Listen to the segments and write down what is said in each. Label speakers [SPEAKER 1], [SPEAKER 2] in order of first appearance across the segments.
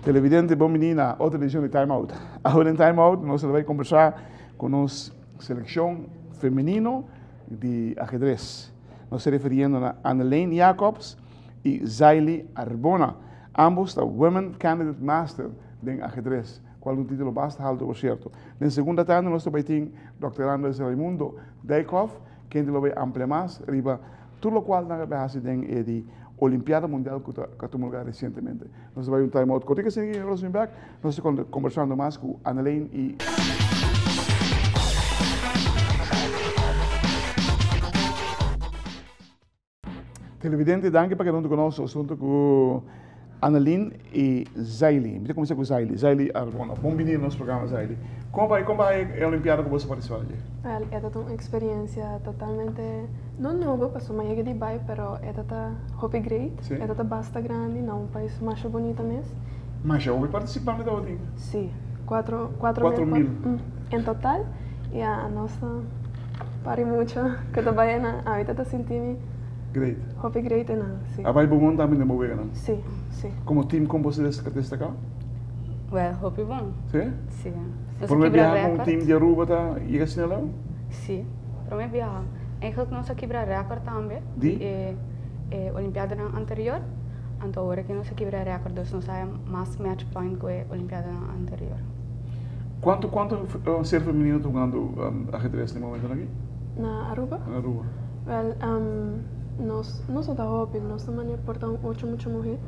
[SPEAKER 1] Televidente, bom menina, outra edição de Time Out. Agora em Time Out, nós vamos conversar com nossa seleção feminino de ajedrez. Nós estamos referindo a Annelien Jacobs e Zaily Arbona, ambos da Women Candidate Master de ajedrez, qual um título bastante alto, por certo. Na segunda tarde, nós também temos Dr. Andres Raimundo Dijkhoff, que ele vai ampliar mais, riba tudo o qual nós vamos fazer de Olimpiada Mundial que tomou lugar recentemente. Nós vamos um time out. Quando você aqui em Rosenberg, nós estamos conversando mais com Annelien e televidente, danke para que não conosco o assunto com Annelien e Zaily. Vamos começar com Zaily. Zaily Arbona. Bem-vindo ao nosso programa, Zaily. Como vai a Olimpiada que você participou ali?
[SPEAKER 2] É uma experiência totalmente não nova, passou mais de bairro, mas é hobby great, é bastante grande, não um país mais bonito mesmo.
[SPEAKER 1] Mas já houve participar da outra?
[SPEAKER 2] Sim, 4 mil em total, e a nossa pare muito, que também a vida está sentindo
[SPEAKER 1] great.
[SPEAKER 2] Hobby great, não, sim.
[SPEAKER 1] A vai bom também de mover, não?
[SPEAKER 2] Sim, sim.
[SPEAKER 1] Como time, como você destacar?
[SPEAKER 3] Hobby bom.
[SPEAKER 1] Sim?
[SPEAKER 3] Sim.
[SPEAKER 1] Por me viajar com um time de Aruba, tá? E assim não?
[SPEAKER 3] Sim, para me viajar. Eigenlijk nós quebrar recorde também.
[SPEAKER 1] De?
[SPEAKER 3] Olimpiada anterior. Então agora que nós quebrar recorde, nós temos mais match point que a Olimpiada anterior.
[SPEAKER 1] Quanto ser feminino jogando ajedrez no momento aqui?
[SPEAKER 2] Na Aruba?
[SPEAKER 1] Na Aruba.
[SPEAKER 2] Nós somos da hobby, nós também portamos muito mulher.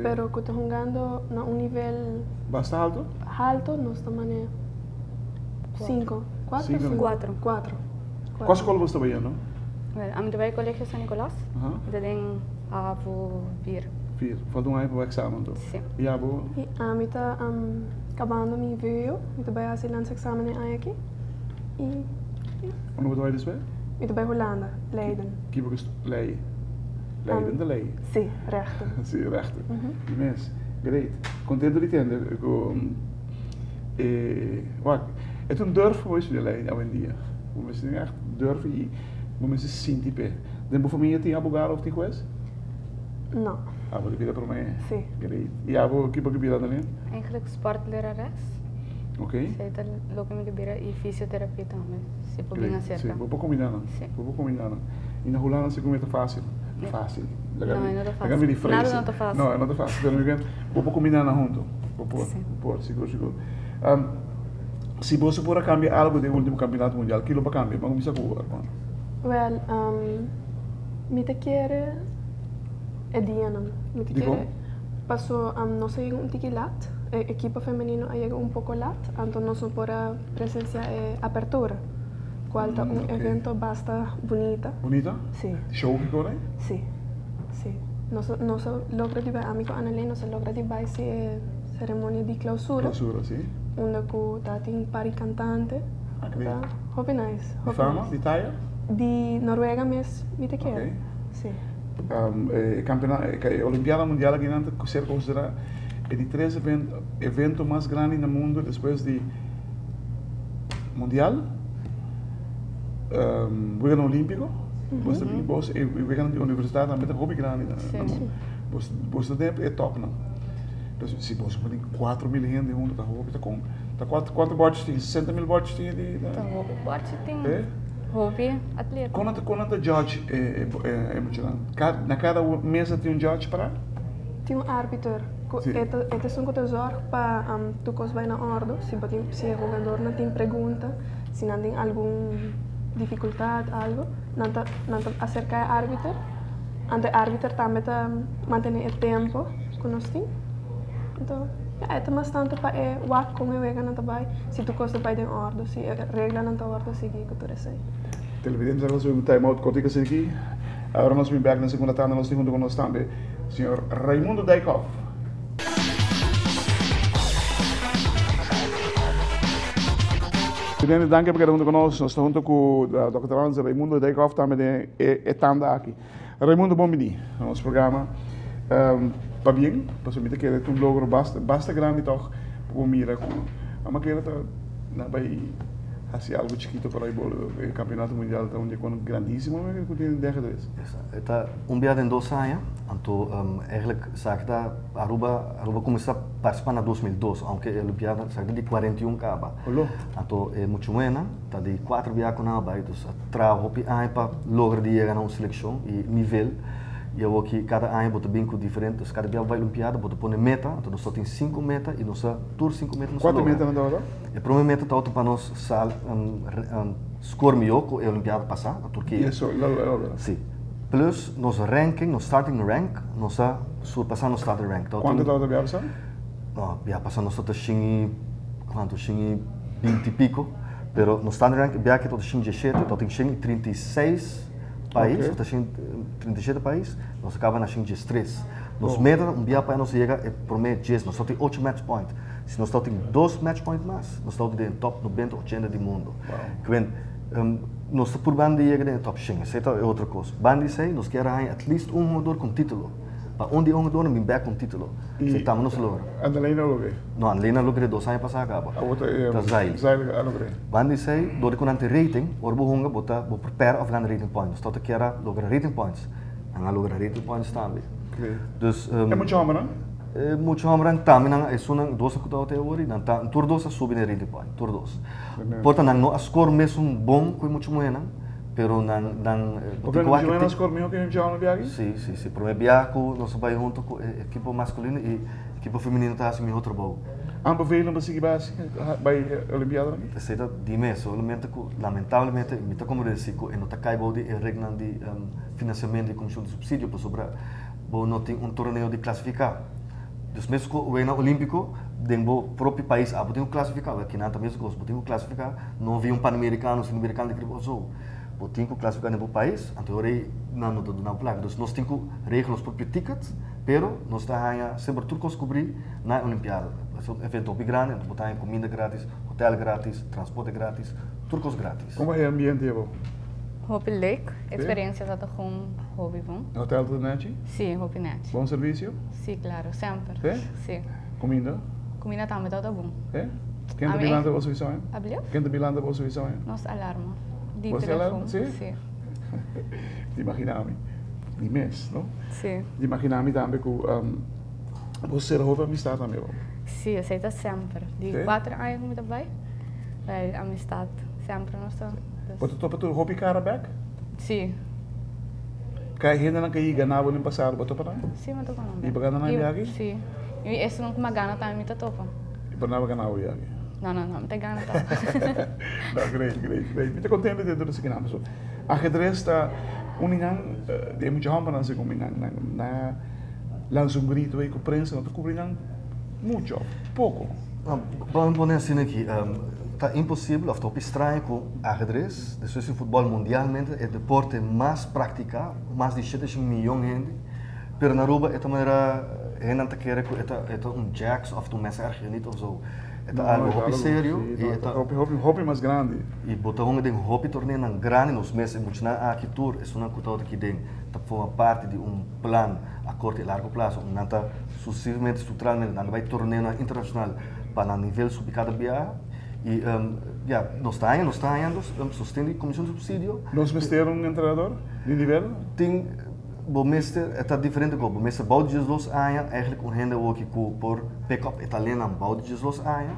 [SPEAKER 2] Pero que estamos jogando a nível
[SPEAKER 1] bastante
[SPEAKER 2] alto, nós também 5, 4.
[SPEAKER 1] Qual escola você está vendo?
[SPEAKER 3] Eu trabalho no Colégio São Nicolás. Eu tenho a 4.
[SPEAKER 1] Falta um ano para o exame.
[SPEAKER 3] Sim.
[SPEAKER 1] E a boa?
[SPEAKER 2] Eu estou acabando meu vídeo, eu estou fazendo o exame aqui. E
[SPEAKER 1] onde você vai descer?
[SPEAKER 2] Eu estou em Holanda, Leiden.
[SPEAKER 1] Que você Leiden? Leiden de Leiden?
[SPEAKER 2] Sim, rechter.
[SPEAKER 1] Sim, rechter. Imenso. Great. Contente de entender. É um durf voor de Leiden hoje em dia. Você echt durf e você se sente pé. Dentro da família tem abogado ou tem juez?
[SPEAKER 2] Não.
[SPEAKER 1] Ah, você vira para mim?
[SPEAKER 2] Sim.
[SPEAKER 1] Great. E a boa, que para que vira também?
[SPEAKER 3] Eigenlijk sportlerares.
[SPEAKER 1] Ok.
[SPEAKER 3] Zij het lopen met de e fisioterapie também. Se for bem acertar.
[SPEAKER 1] Sim, vou combinando.
[SPEAKER 3] Sim.
[SPEAKER 1] Vou combinando. E na Holanda se comenta fácil. Fácil.
[SPEAKER 3] Não, não é fácil. Nada não é fácil.
[SPEAKER 1] Não, não é fácil. Vou combinar junto. Vou pôr, seguro. Se você for cambiar algo do último campeonato mundial, aquilo vai cambiar. Vamos começar com o
[SPEAKER 2] Well, me te quer Diana. Me te quer passou não sei tiki lat. Equipa femenino chega pouco lat, então nós por a presença apertura. Qual é evento bastante bonita.
[SPEAKER 1] Bonita?
[SPEAKER 2] Sim.
[SPEAKER 1] Show que corre?
[SPEAKER 2] Sim. Nós logra de ver, amigo Annelien, nós logra de ver se cerimônia de clausura.
[SPEAKER 1] Clausura, sim.
[SPEAKER 2] Onde tem pari cantante. Hobby nice.
[SPEAKER 1] De fama? De Itália?
[SPEAKER 2] De Noruega mesmo, me te quer. Sim.
[SPEAKER 1] Olimpiada Mundial aqui não ser considerada é de 3 eventos mais grandes no mundo depois de Mundial, Weekend Olímpico, e Weekend Universidade também é hobby grande. Você é top, não? Então, se você tem 4 mil gente junto, está hobby, está quantos botes tem? 60 mil botes tem?
[SPEAKER 3] Está hobby, botes tem. Hobby, atleta.
[SPEAKER 1] Quando judge é emocionante? Na cada mesa tem judge para?
[SPEAKER 2] Tem árbitro. É só um tesoro para tu vai na ordem. Se o jogador não tem pergunta, se não tem alguma dificuldade, algo, não acerca o árbitro. O árbitro também mantém o tempo que nós temos. Então, é bastante para o como é que não vai. Se tu gosta vai em ordem, se a regra não está em ordem, seguir que tu recebe.
[SPEAKER 1] Televidentes, nós vamos time out cortico aqui. Agora nós vamos back na segunda tarde, nós temos conosco também o senhor Raimundo Dijkhoff. Presidente, danke por cada conosco. Nós estamos junto com o Dr. Andres Raimundo Dijkhoff também é tanda aqui. Raimundo Bombini, no nosso programa. Para bem, para subir que um logro basta grande toch, para mira com a maquina tá na vai assim algo chiquito para o campeonato mundial tá onde é grandíssimo, mas que tem 10 vezes.
[SPEAKER 4] Está dia em 2 anos, então eigenlijk sabe que Aruba começou a participar na 2002, aunque a Olimpiada sabe de 41 acaba. Então é muito buena, tá de 4 viagens na Abai, então trabalho para lograr de chegar na uma seleção e nível. E eu aqui cada ano boto bem com diferentes, cada dia vai Olimpiada, boto põe meta, então nós só tem 5 metas e nós só tour 5 metas.
[SPEAKER 1] Quanto meta na hora?
[SPEAKER 4] A primeira meta está para nós score melhor com a Olimpiada passada na Turquia.
[SPEAKER 1] Isso,
[SPEAKER 4] sim. Plus nosso ranking, nosso starting rank, nós surpassar nosso starting rank.
[SPEAKER 1] Quanto está a passar?
[SPEAKER 4] Não, já passando nós está quanto 20 e pico, pero no starting rank já que está 17, então tem 36 país, okay. 37 países, nós acabamos na 13. Nos meta, dia para nós chegar é por meio 10, nós só tem 8 match points. Se nós só tem 2 match points mais, nós estamos no top 90, 80 do mundo. Wow. Nós por banda chegar no top 100, isso é outra coisa. Banda sei, nós queremos at least um jogador com título. Para onde um jogador me back com título. Isso estamos nos logra.
[SPEAKER 1] Andalena logrei?
[SPEAKER 4] Não, Andalena logrei 2 anos passados acaba.
[SPEAKER 1] A outra é Zail logrei.
[SPEAKER 4] Banda sei, dore com ante rating, or bohunga bota bo prepare of gan rating points. Tot que era logra rating points. Anga logra rating points também. Dus
[SPEAKER 1] é muito homem, não?
[SPEAKER 4] É muito homem também, não é só não 2 que até hoje, não tá tur 2 subir na rating point, tur 2. Portanto, não a score mesmo bom com muito moena. Pero não
[SPEAKER 1] porque não é score melhor que a gente já não viaja?
[SPEAKER 4] Sim. Para mim viajar nós vai junto com a equipe masculina e a equipe feminina está assim outro bom.
[SPEAKER 1] Ambos veem para seguir base vai Olimpiada?
[SPEAKER 4] Sei da dimensão, lamentavelmente, me tá como dizer que não tá caibo de regra de financiamento e comissão de subsídio para sobre não tem torneio de classificar. Dus mesmo que o ano olímpico dentro do próprio país, podemos classificar, aqui não também podemos classificar, não vi pan-americano, sul-americano de crioulo. Tem que classificar no país, então não do na placa. Então nós temos que regras próprios tickets, pero nós está sempre tudo que cobrir na Olimpiada. É um evento bem grande, então botar comida grátis, hotel grátis, transporte grátis, tudo grátis.
[SPEAKER 1] Como é o ambiente, Evo?
[SPEAKER 3] Hobby leuk, experiência está com hobby bom.
[SPEAKER 1] Hotel do Net?
[SPEAKER 3] Sim, hobby net.
[SPEAKER 1] Bom serviço?
[SPEAKER 3] Sim, claro, sempre.
[SPEAKER 1] Sim. Comida?
[SPEAKER 3] Comida também está bom.
[SPEAKER 1] É? Quem está bilhando a vossa visão? Quem está bilhando a vossa visão?
[SPEAKER 3] Nossa alarma.
[SPEAKER 1] Você alarma? Sim. Imaginava-me. De mês, não?
[SPEAKER 3] Sim.
[SPEAKER 1] Imaginava-me também que você era houve amistade também.
[SPEAKER 3] Sim, aceita sempre. De 4 anos muito bem. Vai amistade sempre nós estamos.
[SPEAKER 1] Você topa tu hobby cara back?
[SPEAKER 3] Sim.
[SPEAKER 1] Kaya hindi na kayo ganabo ng pasaro ba to pa na?
[SPEAKER 3] Sim, mas tô falando.
[SPEAKER 1] Iba na viagem?
[SPEAKER 3] Sim. E esse não como gana também me topa.
[SPEAKER 1] Iba na ganabo viagem?
[SPEAKER 3] Não, não tem gana tá.
[SPEAKER 1] Não, great. Muito contente de tudo isso que nós. Ajedrez está uningan de muito hampa na se combinam na lança grito aí com prensa, não cobrindo muito, pouco.
[SPEAKER 4] Vamos poner assim aqui. Está impossível, ou está estranho com ajedrez. Depois o futebol mundialmente é o deporte mais praticado, mais de 7 milhões de gente. Pero na Aruba é maneira não te quer é jacks ou tu messa argenito ou so. É algo sério
[SPEAKER 1] e é hobby mais grande.
[SPEAKER 4] E botar um hobby torneio não grande nos meses muito na aqui tour é uma coisa aqui dentro. Tá forma parte de plano a curto e largo prazo. Não tá sucessivamente estruturalmente não vai torneio internacional para nível subir cada dia. E nós estamos sustendo a comissão de subsídio.
[SPEAKER 1] Nós mestre treinador de nível?
[SPEAKER 4] Tem o mestre é diferente do mestre bouwt de 2 anos eigenlijk rende ook por pick-up italiano bouwt de 2 anos.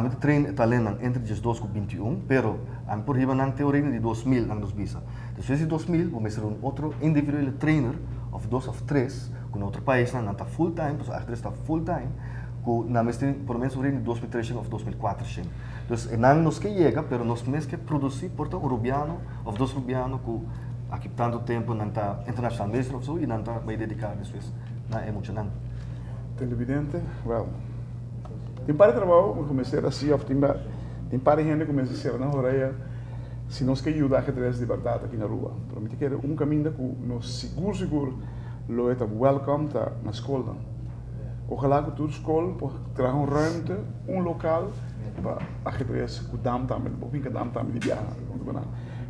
[SPEAKER 4] Met trein italiano entre 2 com 21, pero por riba na teoria de 2000 na nos visa. Depois de 2000, o mestre outro individual trainer of 2 of 3 com outro país na tá full time, pues atrás está full time. Na mestre por menos em 2003 ou 2004. Então, não nos que chega, pero nós mesmos que produzir porta rubiano ou 2 rubiano com aqui tanto tempo não está internacional mesmo e não está bem dedicado depois. Não é emocionante.
[SPEAKER 1] Televidente, well, tem para trabalho, eu comecei assim, tem para gente que começa a ser na roreia, se nós queremos ajudar a ajedrez de verdade aqui na rua. Prometi que era caminho que nós seguro, lo é welcome na escola. Ojalá que toda escola traga ruimte, local, para ajedrez, que dam também, porque dam também de viajar.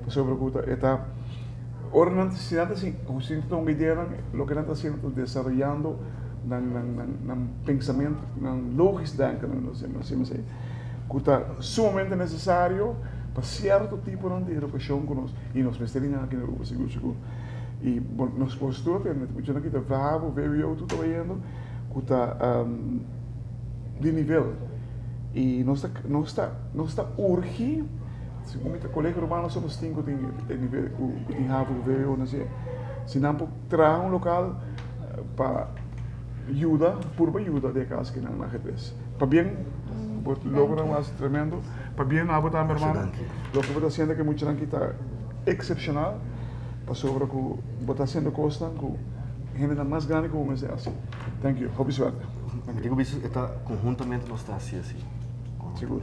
[SPEAKER 1] Sobre o que ahora no se nada assim, o sinto uma ideia, lo que não está sendo desarrollando num pensamento, num lógico denken, não sei, que está sumamente necessário para certo tipo de educação conosco e nós precisamos aqui no Uruguai, seguro. E nós postamos, eu aqui veio eu tudo trabalhando, que está de nível e nós está urgindo. Segundo o colega romano, somos 5 de nível que tem rabo que veio, não sei, se não traz local para ajuda, por ajuda de casa que não na redes. Para bem, logo não mais tremendo, para bem não botar minha irmã. Lo que está sendo que muito aqui está excepcional, para sobre que está sendo costa, que gente mais grande que o mês assim. Thank you, hobby suerte.
[SPEAKER 4] Digo isso está conjuntamente nós está assim.
[SPEAKER 1] Seguro.